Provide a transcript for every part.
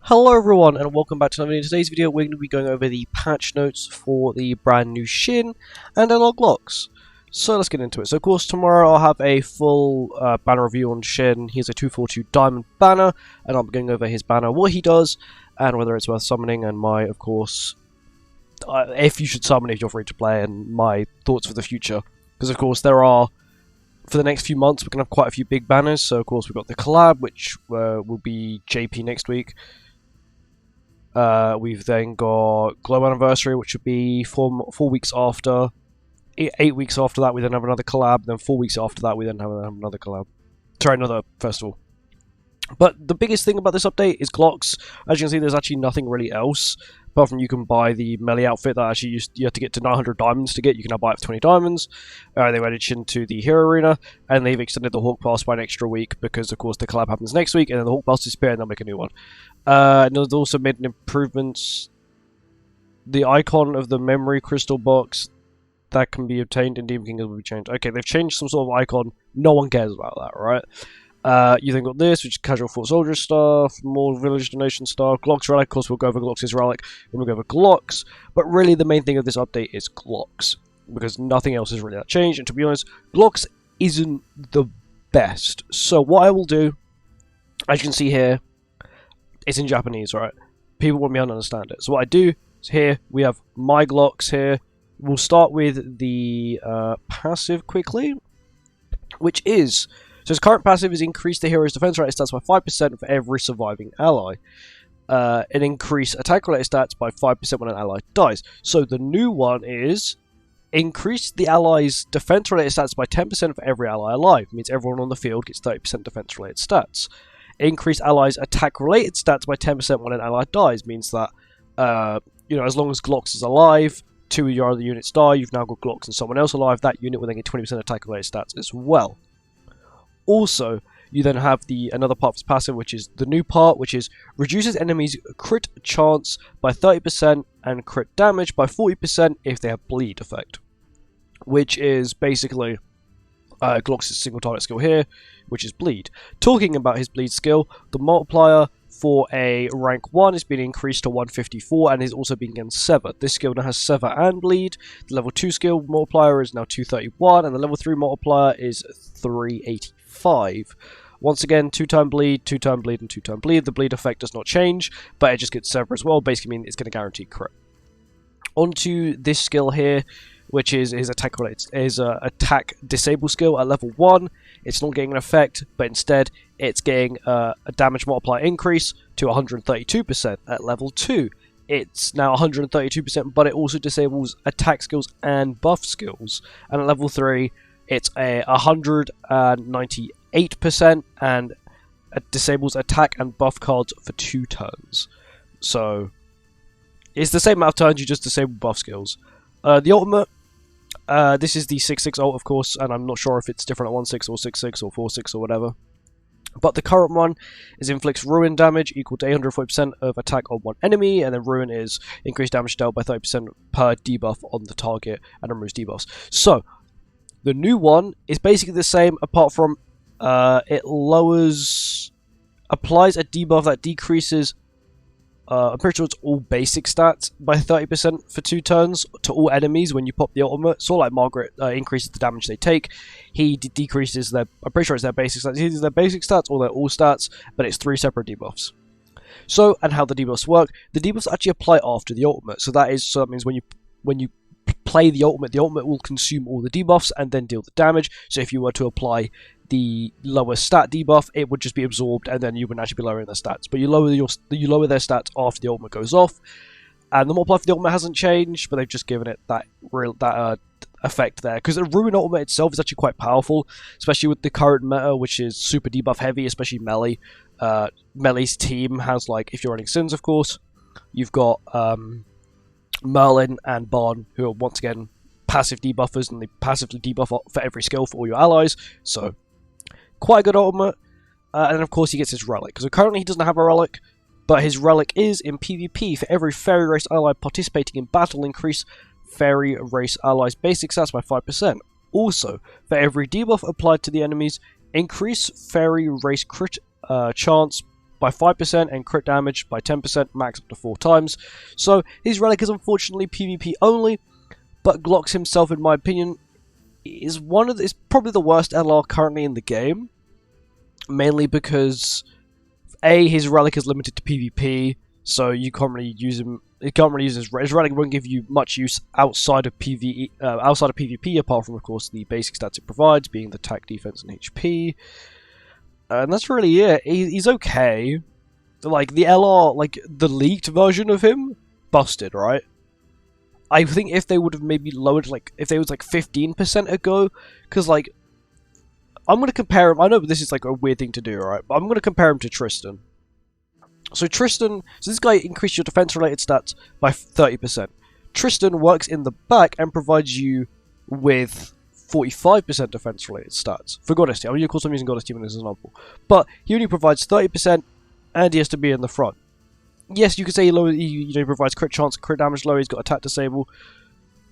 Hello everyone and welcome back to another video. In today's video we're going to be going over the patch notes for the brand new SHIN and analog GLOX. So let's get into it. So of course tomorrow I'll have a full banner review on SHIN. He's a 242 diamond banner and I'll be going over his banner, what he does and whether it's worth summoning, and my, of course, if you should summon if you're free to play, and my thoughts for the future. Because of course there are, for the next few months we're going to have quite a few big banners. So of course we've got the collab, which will be JP next week. We've then got Glow Anniversary, which would be 4 weeks after. 8 weeks after that, we then have another collab. Then 4 weeks after that, we then have another collab. Sorry, another festival. But the biggest thing about this update is GLOX. As you can see, there's actually nothing really else. Apart from you can buy the melee outfit that actually you have to get to 900 diamonds to get. You can now buy it for 20 diamonds. They've added SHIN to the Hero Arena. And they've extended the Hawk Pass by an extra week. Because, of course, the collab happens next week. And then the Hawk Pass disappears and they'll make a new one. And they've also made an improvements. The icon of the memory crystal box that can be obtained in Demon Kingdom will be changed. Okay, they've changed some sort of icon. No one cares about that, right? You then got this, which is casual foot soldier stuff, more village donation stuff, GLOX relic. Of course, we'll go over GLOX's relic when we go over GLOX. But really, the main thing of this update is GLOX, because nothing else is really that changed. And to be honest, GLOX isn't the best. So what I will do, as you can see here, it's in Japanese, right? People won't be able to understand it. So what I do is here we have my GLOX here. We'll start with the passive quickly, which is. So his current passive is increase the hero's defense related stats by 5% for every surviving ally. And increase attack related stats by 5% when an ally dies. So the new one is increase the ally's defense related stats by 10% for every ally alive. It means everyone on the field gets 30% defense related stats. Increase allies' attack related stats by 10% when an ally dies. Means that as long as GLOX is alive, 2 of your other units die, you've now got GLOX and someone else alive. That unit will then get 20% attack related stats as well. Also, you then have another part of his passive, which is the new part, which is reduces enemies' crit chance by 30% and crit damage by 40% if they have bleed effect. Which is basically GLOX's single target skill here, which is bleed. Talking about his bleed skill, the multiplier for a rank 1 is being increased to 154 and is also being severed. This skill now has sever and bleed. The level 2 skill multiplier is now 231 and the level 3 multiplier is 385. Once again, 2-turn bleed, 2-turn bleed, and 2-turn bleed. The bleed effect does not change, but it just gets sever as well. Basically means it's going to guarantee crit. Onto this skill here, which is his attack related, is attack disable skill at level 1. It's not getting an effect, but instead it's getting a damage multiplier increase to 132% at level 2. It's now 132%, but it also disables attack skills and buff skills. And at level 3, it's a 198% and it disables attack and buff cards for 2 turns. So it's the same amount of turns, you just disable buff skills. The ultimate, this is the 6-6 ult, of course, and I'm not sure if it's different at 1-6 or 6-6 or 4-6 or whatever. But the current one is inflicts ruin damage equal to 840% of attack on one enemy, and then ruin is increased damage dealt by 30% per debuff on the target and removes debuffs. So the new one is basically the same, apart from it applies a debuff that decreases, I'm pretty sure it's all basic stats by 30% for 2 turns to all enemies when you pop the ultimate. So like Margaret increases the damage they take, he decreases their, I'm pretty sure it's their basic stats, either their basic stats or their all stats, but it's 3 separate debuffs. So, and how the debuffs work, the debuffs actually apply after the ultimate, so that means when you play the ultimate will consume all the debuffs and then deal the damage. So if you were to apply the lower stat debuff, it would just be absorbed and then you wouldn't actually be lowering their stats. But you lower their stats after the ultimate goes off. And the multiplier for the ultimate hasn't changed, but they've just given it that effect there. Because the Ruin ultimate itself is actually quite powerful, especially with the current meta, which is super debuff heavy, especially melee. Melee's team has, like, if you're running Sins, of course, you've got Merlin and Barn, who are once again passive debuffers, and they passively debuff for every skill for all your allies. So quite a good ultimate. And then of course he gets his relic. So currently he doesn't have a relic, but his relic is in PvP. For every fairy race ally participating in battle, increase fairy race allies' basic stats by 5%. Also, for every debuff applied to the enemies, increase fairy race crit chance by 5% and crit damage by 10%, max up to 4 times. So his relic is unfortunately PvP only, but GLOX himself, in my opinion, is probably the worst LR currently in the game, mainly because his relic is limited to PvP, so you can't really use him. You can't really use his relic. Won't give you much use outside of PvP, apart from, of course, the basic stats it provides, being the attack, defense, and HP. And that's really it. He's okay. Like the LR, like the leaked version of him, busted, right? I think if they would have maybe lowered, like, if they was like 15% ago, because, like, I'm going to compare him, I know this is like a weird thing to do, right, but I'm going to compare him to Tristan. So this guy increased your defense-related stats by 30%. Tristan works in the back and provides you with 45% defense-related stats. For Goddess Team, of course I'm using Goddess Team as an example. But he only provides 30% and he has to be in the front. Yes, you could say he provides crit chance, crit damage lower, he's got attack disable.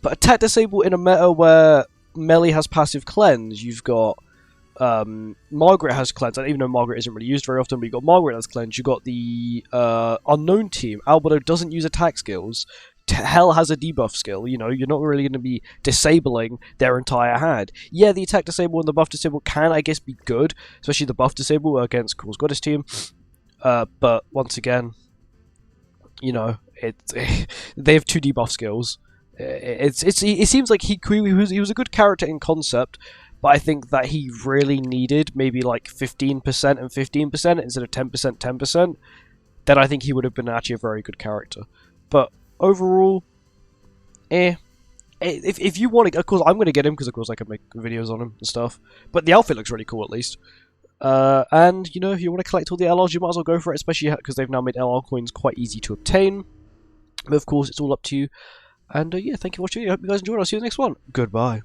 But attack disable in a meta where melee has passive cleanse, you've got Margaret has cleanse, and even though Margaret isn't really used very often, but you've got Margaret has cleanse, you've got the unknown team, Albedo doesn't use attack skills, Hell has a debuff skill, you know, you're not really going to be disabling their entire hand. Yeah, the attack disable and the buff disable can, I guess, be good, especially the buff disable against Cool's Goddess Team, but once again, you know, they have 2 debuff skills. It seems like he was a good character in concept, but I think that he really needed maybe like 15% and 15% instead of 10%, 10%. Then I think he would have been actually a very good character. But overall, if you want to, of course I'm going to get him because of course I can make videos on him and stuff. But the outfit looks really cool at least. And, you know, if you want to collect all the LRs, you might as well go for it, especially because they've now made LR coins quite easy to obtain. But of course, it's all up to you. And, yeah, thank you for watching. I hope you guys enjoyed. I'll see you in the next one. Goodbye.